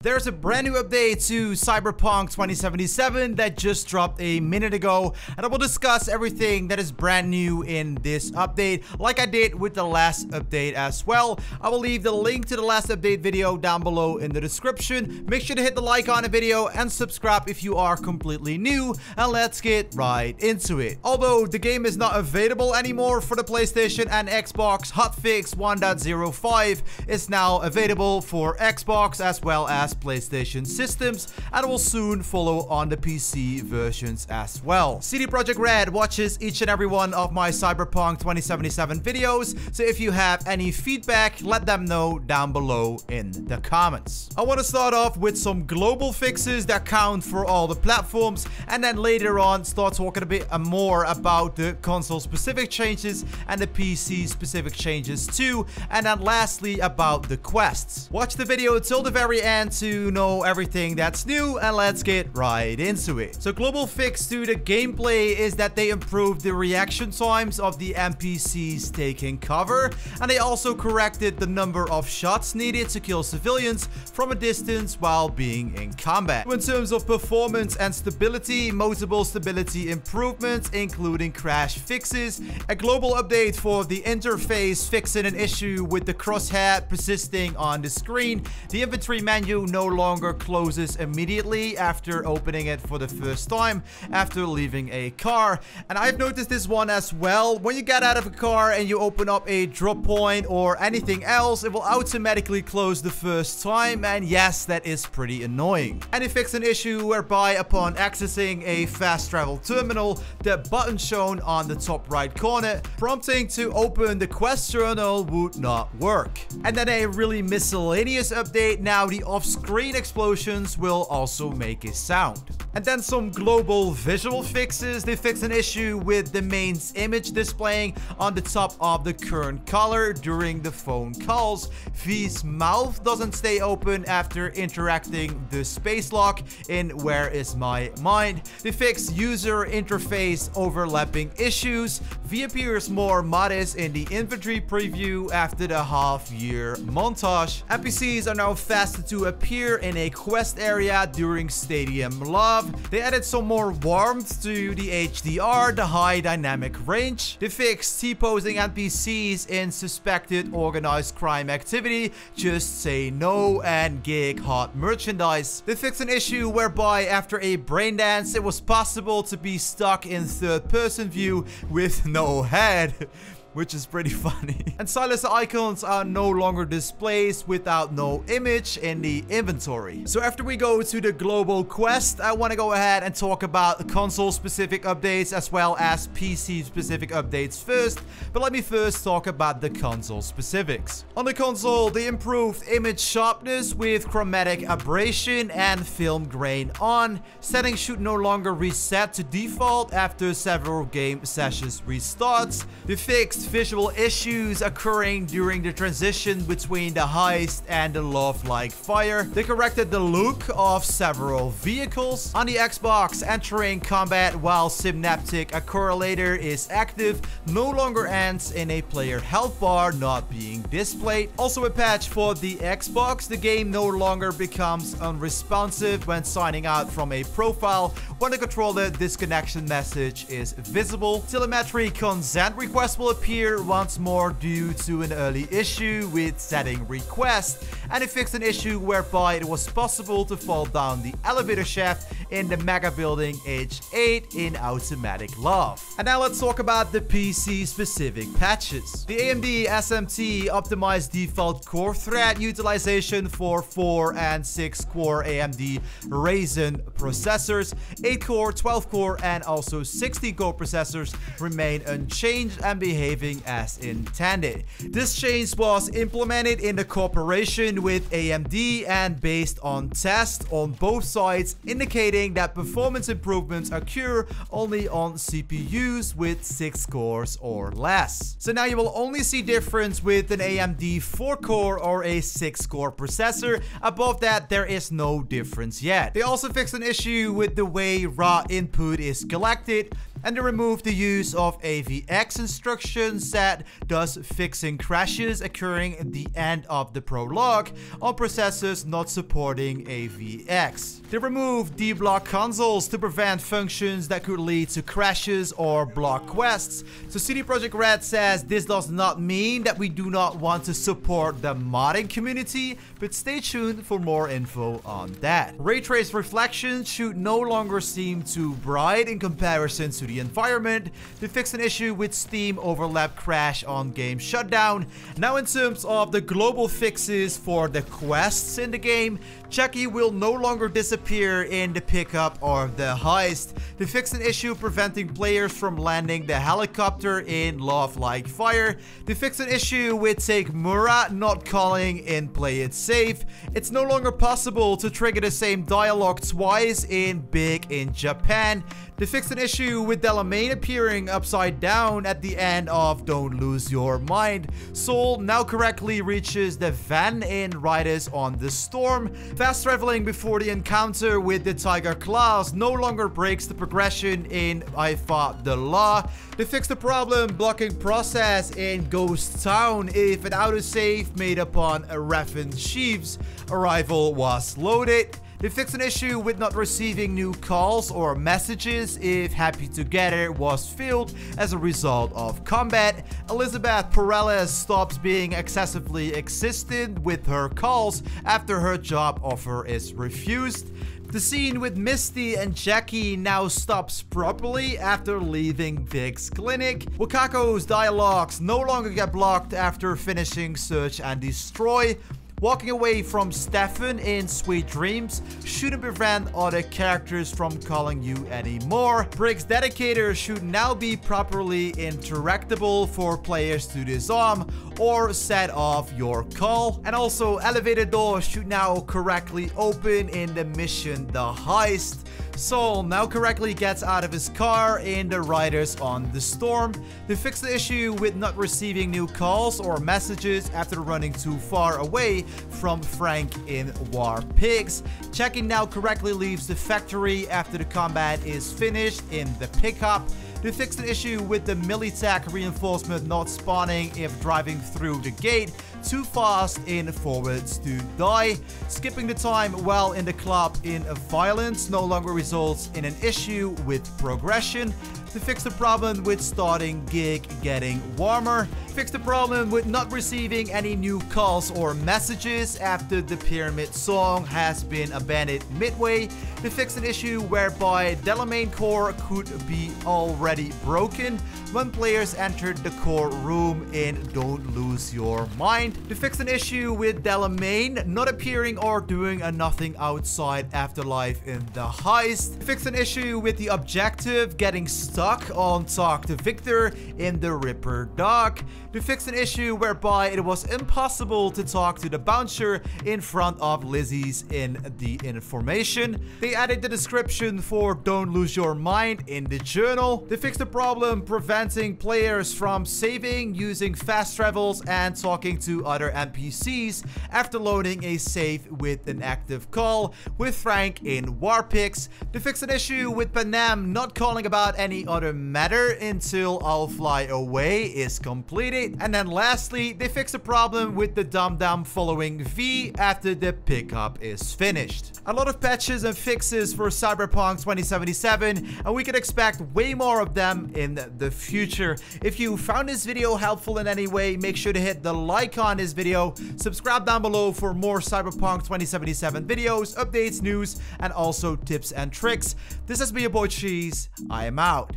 There's a brand new update to Cyberpunk 2077 that just dropped a minute ago, and I will discuss everything that is brand new in this update, like I did with the last update as well. I will leave the link to the last update video down below in the description. Make sure to hit the like on the video and subscribe if you are completely new, and let's get right into it. Although the game is not available anymore for the PlayStation and Xbox, Hotfix 1.05 is now available for Xbox as well as PlayStation systems, and will soon follow on the PC versions as well. CD Projekt Red watches each and every one of my Cyberpunk 2077 videos, so if you have any feedback, let them know down below in the comments. I want to start off with some global fixes that count for all the platforms, and then later on start talking a bit more about the console specific changes and the PC specific changes too, and then lastly about the quests. Watch the video till the very end to know everything that's new, and let's get right into it. So global fix to the gameplay is that they improved the reaction times of the NPCs taking cover, and they also corrected the number of shots needed to kill civilians from a distance while being in combat. In terms of performance and stability, multiple stability improvements including crash fixes, a global update for the interface fixing an issue with the crosshair persisting on the screen. The inventory menu no longer closes immediately after opening it for the first time after leaving a car. And I've noticed this one as well. When you get out of a car and you open up a drop point or anything else, it will automatically close the first time, and yes, that is pretty annoying. And it fixed an issue whereby upon accessing a fast travel terminal, the button shown on the top right corner prompting to open the quest journal would not work. And then a really miscellaneous update, now the off-screen explosions will also make a sound. And then some global visual fixes. They fixed an issue with the main image displaying on the top of the current color during the phone calls. V's mouth doesn't stay open after interacting the space lock in Where Is My Mind. They fixed user interface overlapping issues. V appears more modest in the inventory preview after the half-year montage. NPCs are now faster to appear in a quest area during Stadium Love. They added some more warmth to the HDR, the high dynamic range. They fixed T-posing NPCs in suspected organized crime activity, just say no, and gig hot merchandise. They fixed an issue whereby after a brain dance it was possible to be stuck in third person view with no head, which is pretty funny. And silenced icons are no longer displayed without no image in the inventory. So after we go to the global quest, I want to go ahead and talk about console specific updates as well as PC specific updates first. But let me first talk about the console specifics. On the console, they improved image sharpness with chromatic aberration and film grain on. Settings should no longer reset to default after several game sessions restarts. They fixed visual issues occurring during the transition between the heist and the love-like fire. They corrected the look of several vehicles. On the Xbox, entering combat while synaptic correlator is active no longer ends in a player health bar not being displayed. Also a patch for the Xbox, the game no longer becomes unresponsive when signing out from a profile when the controller disconnection message is visible. Telemetry consent requests will appear once more due to an early issue with setting request, and it fixed an issue whereby it was possible to fall down the elevator shaft in the mega building H8 in Automatic Love. And now let's talk about the PC specific patches. The AMD SMT optimized default core thread utilization for 4 and 6 core AMD Ryzen processors. 8 core, 12 core and also 16 core processors remain unchanged and behaving as intended. This change was implemented in the cooperation with AMD and based on tests on both sides indicating that performance improvements occur only on CPUs with 6 cores or less. So now you will only see difference with an AMD 4 core or a 6 core processor. Above that there is no difference yet. They also fixed an issue with the way raw input is collected. And they removed the use of AVX instructions that does fixing crashes occurring at the end of the prologue on processors not supporting AVX. They removed deblock consoles to prevent functions that could lead to crashes or block quests. So CD Projekt Red says this does not mean that we do not want to support the modding community, but stay tuned for more info on that. Ray trace reflections should no longer seem too bright in comparison to the environment. They fixed an issue with Steam overlap crash on game shutdown. Now in terms of the global fixes for the quests in the game, Jackie will no longer disappear in the pickup or the heist. They fixed an issue preventing players from landing the helicopter in Love Like Fire. They fixed an issue with Take Mura not calling in Play It Safe. It's no longer possible to trigger the same dialogue twice in Big in Japan. They fixed an issue with Delamain appearing upside down at the end of Don't Lose Your Mind. Soul now correctly reaches the van in Riders on the Storm. Fast traveling before the encounter with the Tiger Claws no longer breaks the progression in I Fought the Law. They fixed the problem blocking process in Ghost Town if an autosave made upon a Raffen Chief's arrival was loaded. They fixed an issue with not receiving new calls or messages if Happy Together was filled as a result of combat. Elizabeth Perales stops being excessively insistent with her calls after her job offer is refused. The scene with Misty and Jackie now stops properly after leaving Vic's clinic. Wakako's dialogues no longer get blocked after finishing Search and Destroy. Walking away from Stefan in Sweet Dreams shouldn't prevent other characters from calling you anymore. Briggs Dedicator should now be properly interactable for players to disarm or set off your call. And also, elevator doors should now correctly open in the mission The Heist. Soul now correctly gets out of his car in the Riders on the Storm. They fixed the issue with not receiving new calls or messages after running too far away from Frank in War Pigs. Jackie now correctly leaves the factory after the combat is finished in the pickup. They fixed an issue with the Militech reinforcement not spawning if driving through the gate too fast in Forwards to Die. Skipping the time while in the club in violence no longer results in an issue with progression. To fix the problem with starting gig getting warmer. Fix the problem with not receiving any new calls or messages after the Pyramid song has been abandoned midway. To fix an issue whereby Delamain core could be already broken when players entered the core room in Don't Lose Your Mind. To fix an issue with Delamain not appearing or doing a nothing outside Afterlife in the Heist. To fix an issue with the objective getting stuck on Talk to Victor in the Ripper Dog. To fix an issue whereby it was impossible to talk to the bouncer in front of Lizzie's in the information. They added the description for Don't Lose Your Mind in the journal. They fixed the problem preventing players from saving, using fast travels, and talking to other NPCs after loading a save with an active call with Frank in Warpix. They fixed an issue with Panam not calling about any other matter until I'll Fly Away is completed. And then lastly, they fixed a problem with the Dum Dum following V after the pickup is finished. A lot of patches and fixes for Cyberpunk 2077, and we can expect way more of them in the future. If you found this video helpful in any way, make sure to hit the like on this video, subscribe down below for more Cyberpunk 2077 videos, updates, news, and also tips and tricks. This has been your boy Cheese. I am out.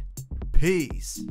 Peace.